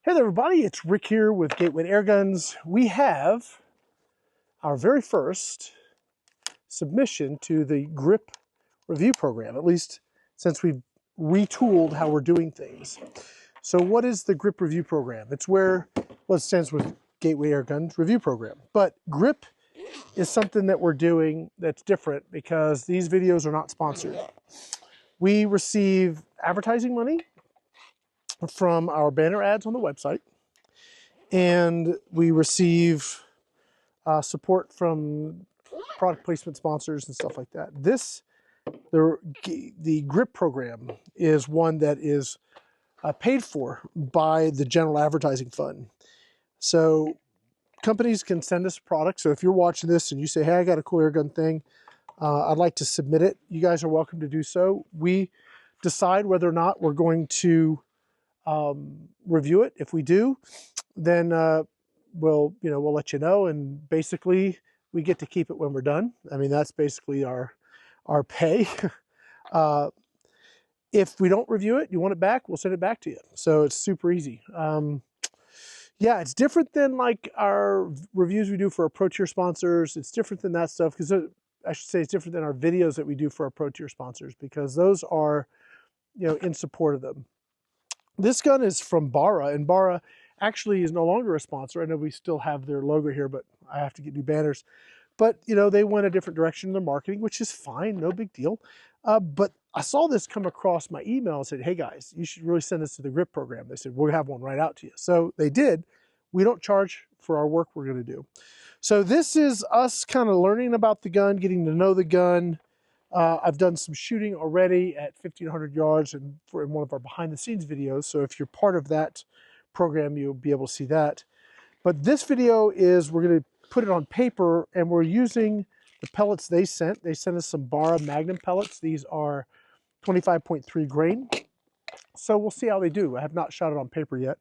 Hey there everybody, it's Rick here with Gateway Airguns. We have our very first submission to the grip review program, at least since we've retooled how we're doing things. So what is the grip review program? It's where, well, it stands with Gateway Airguns review program. But grip is something that we're doing that's different because these videos are not sponsored. We receive advertising money from our banner ads on the website, and we receive support from product placement sponsors and stuff like that. The grip program is one that is paid for by the general advertising fund. So companies can send us products. So if you're watching this and you say, hey, I got a cool airgun thing, I'd like to submit it, you guys are welcome to do so. We decide whether or not we're going to review it. If we do, then we'll let you know, and basically we get to keep it when we're done. I mean, that's basically our pay. If we don't review it, you want it back, we'll send it back to you. So it's super easy. Yeah, it's different than like our reviews we do for our pro tier sponsors. It's different than that stuff because I should say it's different than our videos that we do for our pro tier sponsors, because those are, in support of them. This gun is from Barra, and Barra actually is no longer a sponsor. I know we still have their logo here, but I have to get new banners. But, they went a different direction in their marketing, which is fine, no big deal. But I saw this come across my email and said, hey guys, you should really send this to the grip program. They said, we'll have one right out to you. So they did. We don't charge for our work we're going to do. So this is us kind of learning about the gun, getting to know the gun. I've done some shooting already at 1,500 yards in one of our behind the scenes videos. So if you're part of that program, you'll be able to see that. But this video is, we're going to put it on paper, and we're using the pellets they sent. They sent us some Barra Magnum pellets. These are 25.3 grain. So we'll see how they do. I have not shot it on paper yet.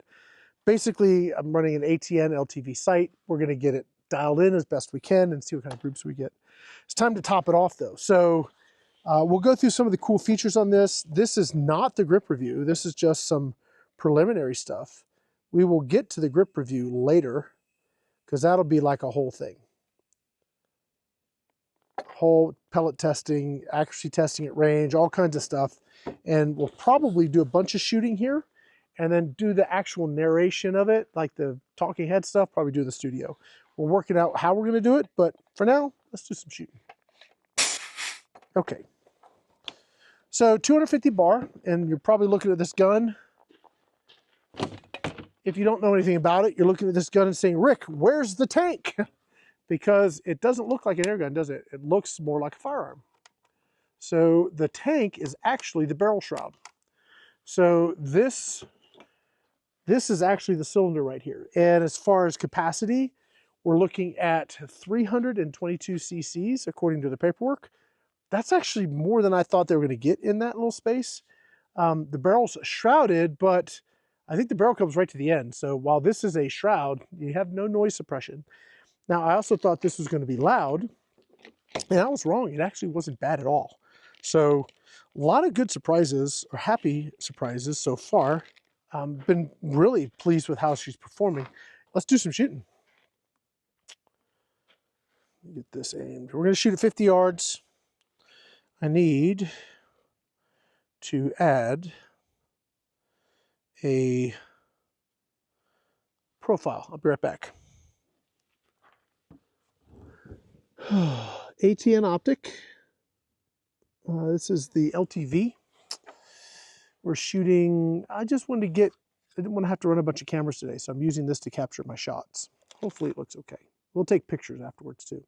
Basically, I'm running an ATN LTV sight. We're going to get it dialed in as best we can and see what kind of groups we get. It's time to top it off though. So we'll go through some of the cool features on this. This is not the grip review. This is just some preliminary stuff. We will get to the grip review later because that'll be like a whole thing. Whole pellet testing, accuracy testing at range, all kinds of stuff. And we'll probably do a bunch of shooting here and then do the actual narration of it, like the talking head stuff, probably do in the studio. We're working out how we're going to do it, but for now, let's do some shooting. Okay. So 250 bar, and you're probably looking at this gun. If you don't know anything about it, you're looking at this gun and saying, Rick, where's the tank? Because it doesn't look like an air gun, does it? It looks more like a firearm. So the tank is actually the barrel shroud. So this is actually the cylinder right here. And as far as capacity, we're looking at 322 cc's according to the paperwork. That's actually more than I thought they were going to get in that little space. The barrel's shrouded, but I think the barrel comes right to the end. So while this is a shroud, you have no noise suppression. Now, I also thought this was going to be loud, and I was wrong. It actually wasn't bad at all. So a lot of good surprises, or happy surprises so far. Been really pleased with how she's performing. Let's do some shooting. Get this aimed. We're going to shoot at 50 yards. I need to add a profile. I'll be right back. ATN optic. This is the LTV. We're shooting, I didn't want to have to run a bunch of cameras today, so I'm using this to capture my shots. Hopefully it looks okay. We'll take pictures afterwards too.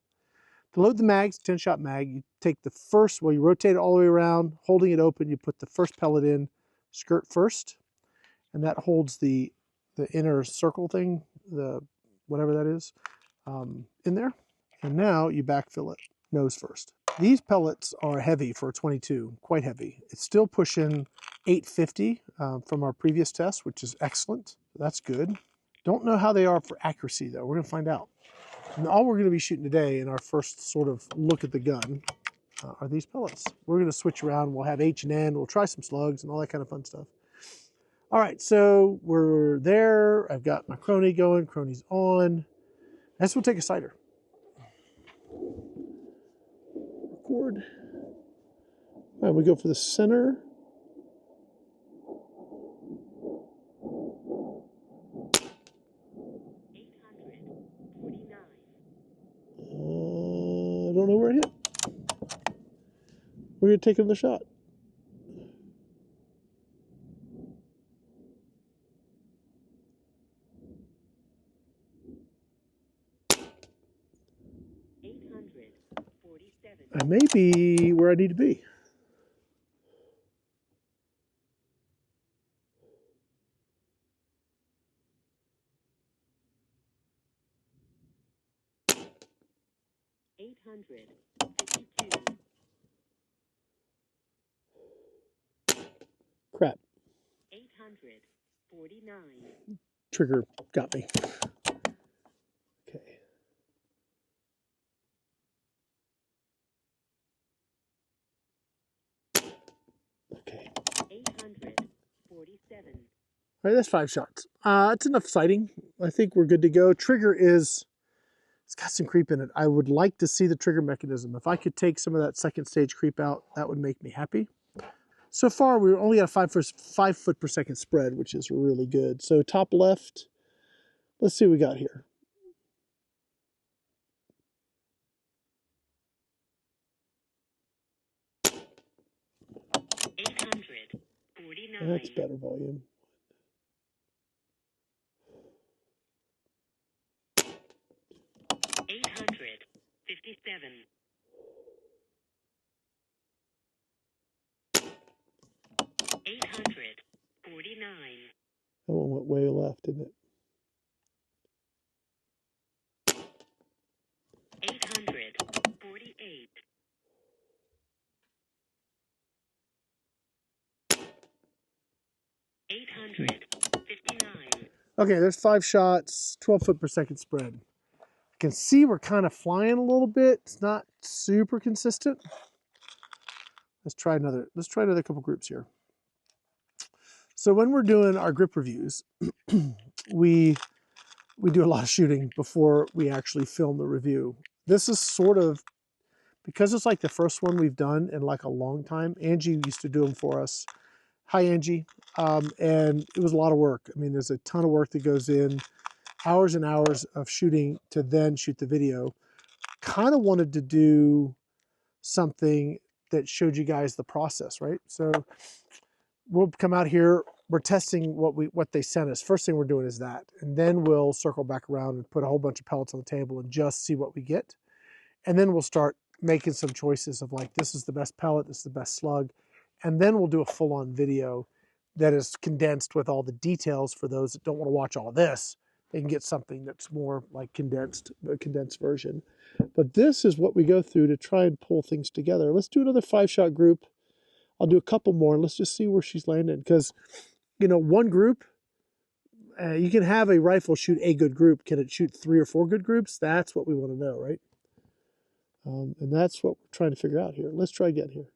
To load the mags, 10-shot mag, you take the first, you rotate it all the way around, holding it open, you put the first pellet in, skirt first, and that holds the inner circle thing, the whatever that is, in there. And now you backfill it, nose first. These pellets are heavy for a 22, quite heavy. It's still pushing 850 from our previous test, which is excellent. That's good. Don't know how they are for accuracy though. We're gonna find out. And all we're going to be shooting today in our first sort of look at the gun are these pellets. We're going to switch around. We'll have H and N. We'll try some slugs and all that kind of fun stuff. All right, so we're there. I've got my crony going. Crony's on. Next, we'll take a cider. Record. All right, we go for the center. I don't know where it hit. We're going to take another shot. I may be where I need to be. Crap. Trigger got me. Okay. Okay. All right, that's 5 shots. That's enough sighting. I think we're good to go. Trigger is, it's got some creep in it. I would like to see the trigger mechanism. If I could take some of that second stage creep out, that would make me happy. So far, we're only at a 5 foot per second spread, which is really good. So top left, let's see what we got here. That's better volume. 849. That one went way left, didn't it? 848. 859. Okay, there's 5 shots, 12 foot per second spread. You can see we're kind of flying a little bit. It's not super consistent. Let's try another couple groups here. So when we're doing our grip reviews, we do a lot of shooting before we actually film the review. This is sort of, because it's like the first one we've done in like a long time. Angie used to do them for us. Hi, Angie. And it was a lot of work. I mean, there's a ton of work that goes in, hours and hours of shooting to then shoot the video. Kind of wanted to do something that showed you guys the process, right? So we'll come out here, we're testing what they sent us. First thing we're doing is that, and then we'll circle back around and put a whole bunch of pellets on the table and just see what we get. And then we'll start making some choices of like, this is the best pellet, this is the best slug. And then we'll do a full-on video that is condensed with all the details for those that don't want to watch all this. They can get something that's more like a condensed version. But this is what we go through to try and pull things together. Let's do another 5-shot group. I'll do a couple more and let's just see where she's landing. Because, you know, one group, you can have a rifle shoot a good group. Can it shoot 3 or 4 good groups? That's what we want to know, right? And that's what we're trying to figure out here. Let's try again here.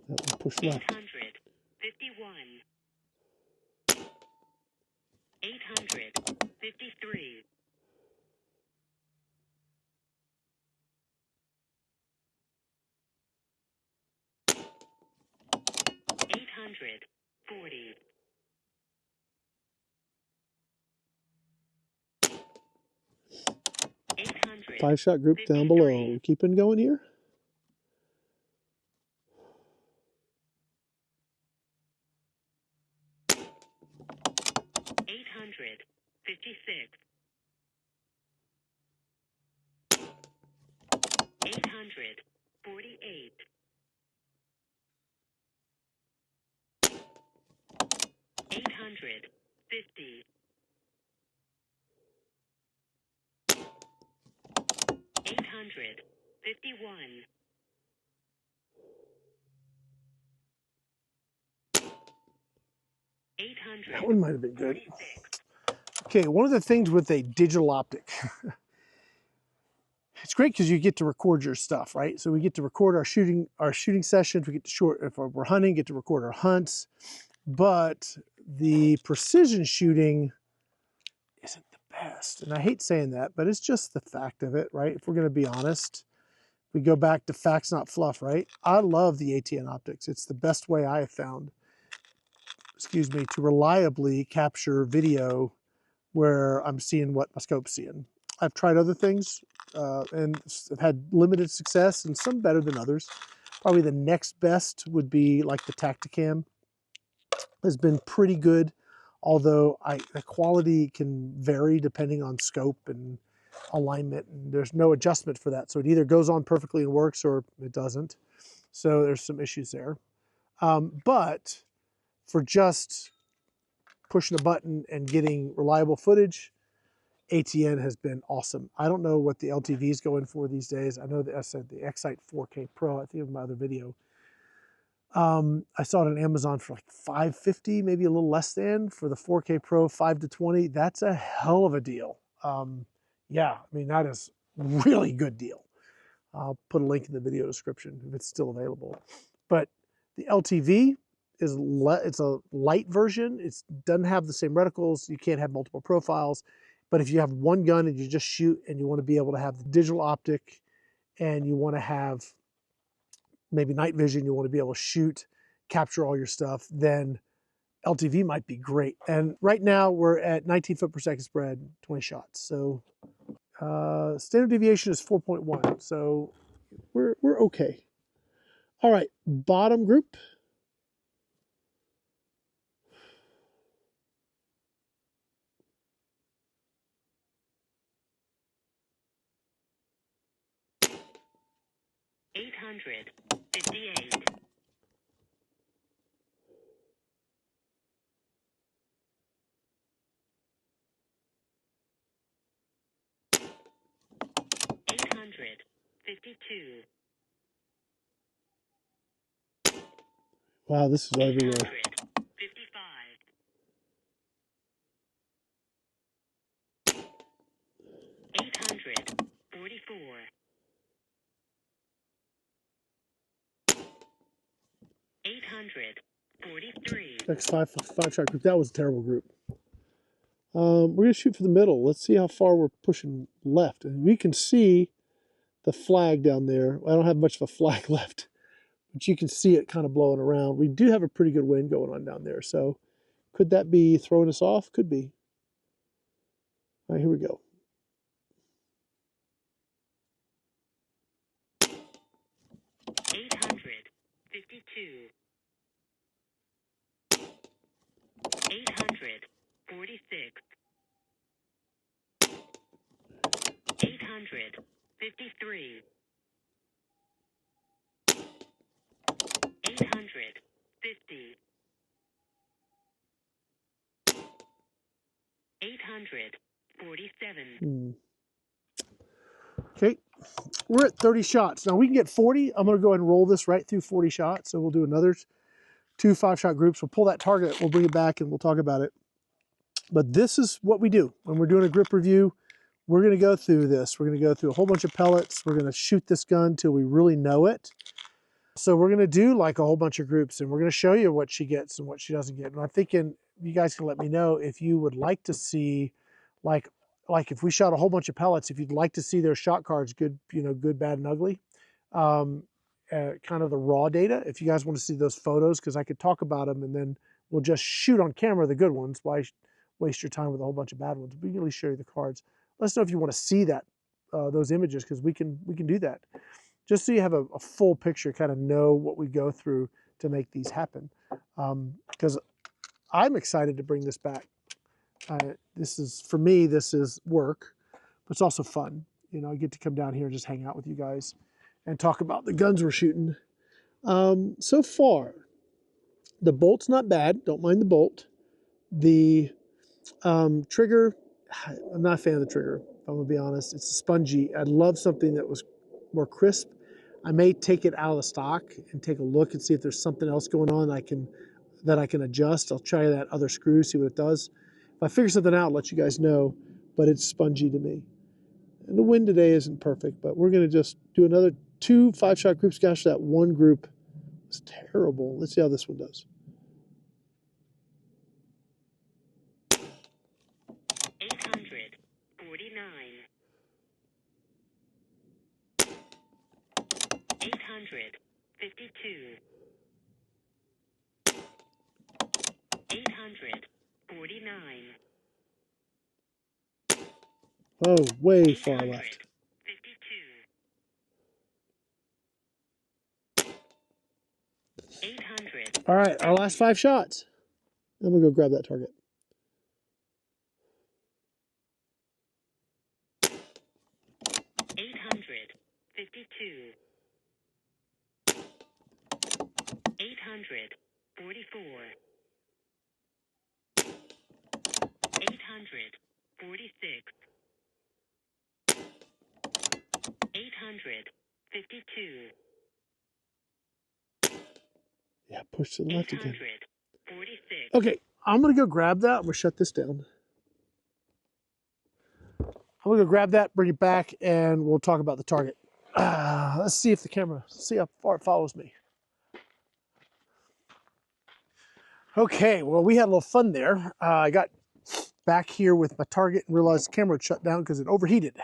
That one pushed left. 851. 853. 840. 5-shot group down below. Keeping going here. 856. 848. 850. 851. 800. That one might have been good. Okay, one of the things with a digital optic, it's great because you get to record your stuff, right? So we get to record our shooting sessions. We get to if we're hunting, get to record our hunts. But the precision shooting isn't the best. And I hate saying that, but it's just the fact of it, right? If we're going to be honest, we go back to facts, not fluff, right? I love the ATN optics. It's the best way I have found, excuse me, to reliably capture video where I'm seeing what my scope's seeing. I've tried other things and I've had limited success and some better than others. Probably the next best would be like the Tacticam. Has been pretty good, although the quality can vary depending on scope and alignment, and there's no adjustment for that. So it either goes on perfectly and works or it doesn't. So there's some issues there. But for just pushing a button and getting reliable footage, ATN has been awesome. I don't know what the LTV is going for these days. I know that I said the Excite 4K Pro, I think of my other video. I saw it on Amazon for like $550, maybe a little less than for the 4K Pro 5 to 20. That's a hell of a deal. Yeah, I mean, that is a really good deal. I'll put a link in the video description if it's still available. But the LTV is it's a light version. It doesn't have the same reticles. You can't have multiple profiles. But if you have one gun and you just shoot and you want to be able to have the digital optic and you want to have maybe night vision, you want to be able to shoot, capture all your stuff, then LTV might be great. And right now we're at 19 foot per second spread, 20 shots. So standard deviation is 4.1. So we're okay. All right, bottom group. $858. $852. Wow, this is everywhere. 55. $844. $843. Next five shot group. That was a terrible group. We're gonna shoot for the middle. Let's see how far we're pushing left, and we can see the flag down there. I don't have much of a flag left, but you can see it kind of blowing around. We do have a pretty good wind going on down there, so could that be throwing us off? Could be. All right, here we go. $852. $846. $853. $850. $847. Okay, we're at 30 shots. Now we can get 40. I'm going to go ahead and roll this right through 40 shots. So we'll do another 2 5-shot groups. We'll pull that target. We'll bring it back and we'll talk about it. But this is what we do when we're doing a grip review. We're going to go through this. We're going to go through a whole bunch of pellets. We're going to shoot this gun till we really know it. So we're going to do like a whole bunch of groups and we're going to show you what she gets and what she doesn't get. And I'm thinking you guys can let me know if you would like to see like if we shot a whole bunch of pellets, if you'd like to see their shot cards, good, good, bad, and ugly, kind of the raw data. If you guys want to see those photos, because I could talk about them and then we'll just shoot on camera the good ones. Why waste your time with a whole bunch of bad ones? We can at least show you the cards. Let us know if you want to see that, those images, because we can do that. Just so you have a full picture, kind of know what we go through to make these happen. Because I'm excited to bring this back. This is, for me, this is work, but it's also fun. I get to come down here and just hang out with you guys and talk about the guns we're shooting. So far, the bolt's not bad. Don't mind the bolt. The trigger, I'm not a fan of the trigger, if I'm going to be honest. It's spongy. I'd love something that was more crisp. I may take it out of the stock and take a look and see if there's something else going on that I can adjust. I'll try that other screw, see what it does. If I figure something out, I'll let you guys know, but it's spongy to me. And the wind today isn't perfect, but we're going to just do another 2 5-shot groups. Gosh, that one group was terrible. Let's see how this one does. 849. 852. 849. Oh, way far left. 800. All right, our last 5 shots. I'm going to go grab that target. 852. 844. 846. 852. Yeah, push to the left again. 846. Okay, I'm going to go grab that. I'm going to shut this down. I'm going to go grab that, bring it back, and we'll talk about the target. Let's see if the camera, see how far it follows me. Okay, well, we had a little fun there. I got back here with my target and realized the camera had shut down because it overheated.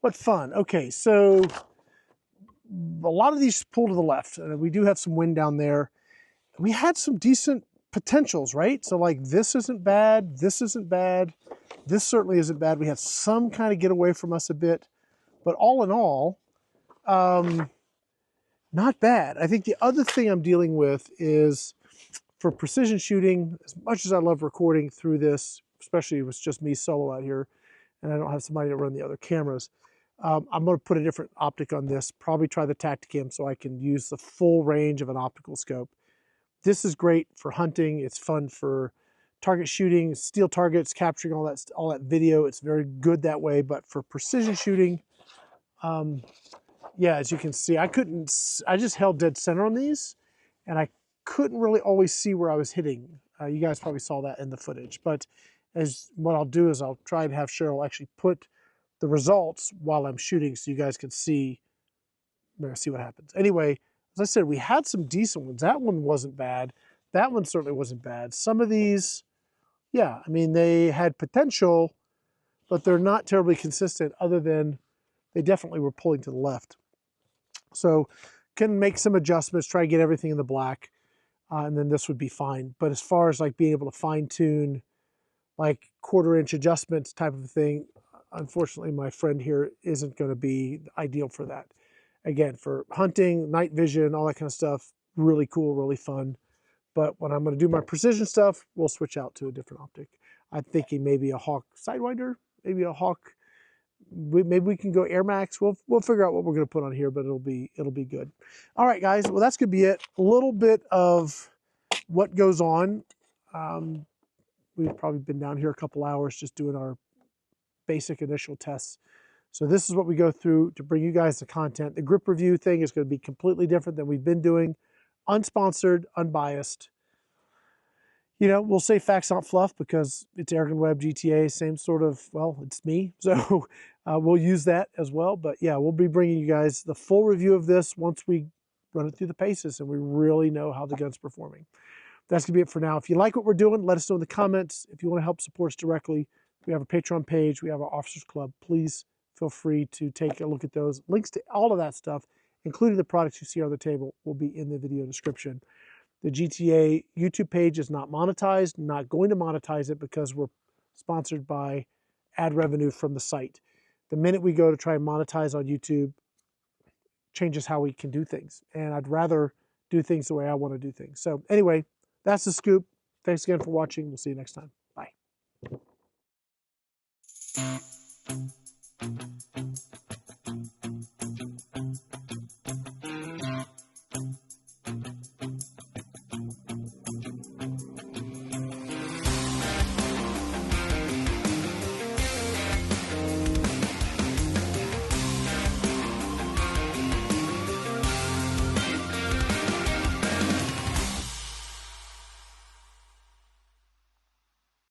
What fun. Okay, so a lot of these pull to the left. We do have some wind down there. We had some decent potentials, right? So like this isn't bad, this isn't bad, this certainly isn't bad. We had some kind of get away from us a bit, but all in all, not bad. I think the other thing I'm dealing with is for precision shooting, as much as I love recording through this, especially if it's just me solo out here and I don't have somebody to run the other cameras, I'm going to put a different optic on this, probably try the Tacticam so I can use the full range of an optical scope. This is great for hunting. It's fun for target shooting, steel targets, capturing all that video. It's very good that way. But for precision shooting, yeah, as you can see, I just held dead center on these, and I couldn't really always see where I was hitting. You guys probably saw that in the footage. But what I'll do is I'll try and have Cheryl actually put the results while I'm shooting so you guys can see what happens. Anyway, as I said, we had some decent ones. That one wasn't bad. That one certainly wasn't bad. Some of these, yeah, I mean, they had potential, but they're not terribly consistent other than they definitely were pulling to the left. So can make some adjustments, try to get everything in the black, and then this would be fine. But as far as like being able to fine tune like 1/4-inch adjustments type of thing, unfortunately, my friend here isn't going to be ideal for that. Again, for hunting, night vision, all that kind of stuff, really cool, really fun. But when I'm going to do my precision stuff, we'll switch out to a different optic. I'm thinking maybe a Hawk Sidewinder, maybe a Hawk. Maybe we can go Air Max. We'll figure out what we're going to put on here, but it'll be good. All right, guys. Well, that's going to be it. A little bit of what goes on. We've probably been down here a couple hours just doing our basic initial tests. So this is what we go through to bring you guys the content. The grip review thing is going to be completely different than we've been doing. Unsponsored, unbiased. You know, we'll say facts not fluff because it's Airgun Web GTA, same sort of, well, it's me. So we'll use that as well. But yeah, we'll be bringing you guys the full review of this once we run it through the paces and we really know how the gun's performing. That's going to be it for now. If you like what we're doing, let us know in the comments. If you want to help support us directly, we have a Patreon page. We have our Officers Club. Please feel free to take a look at those. Links to all of that stuff, including the products you see on the table, will be in the video description. The GTA YouTube page is not monetized, not going to monetize it because we're sponsored by ad revenue from the site. The minute we go to try and monetize on YouTube, changes how we can do things. And I'd rather do things the way I want to do things. So anyway, that's the scoop. Thanks again for watching. We'll see you next time. Bye.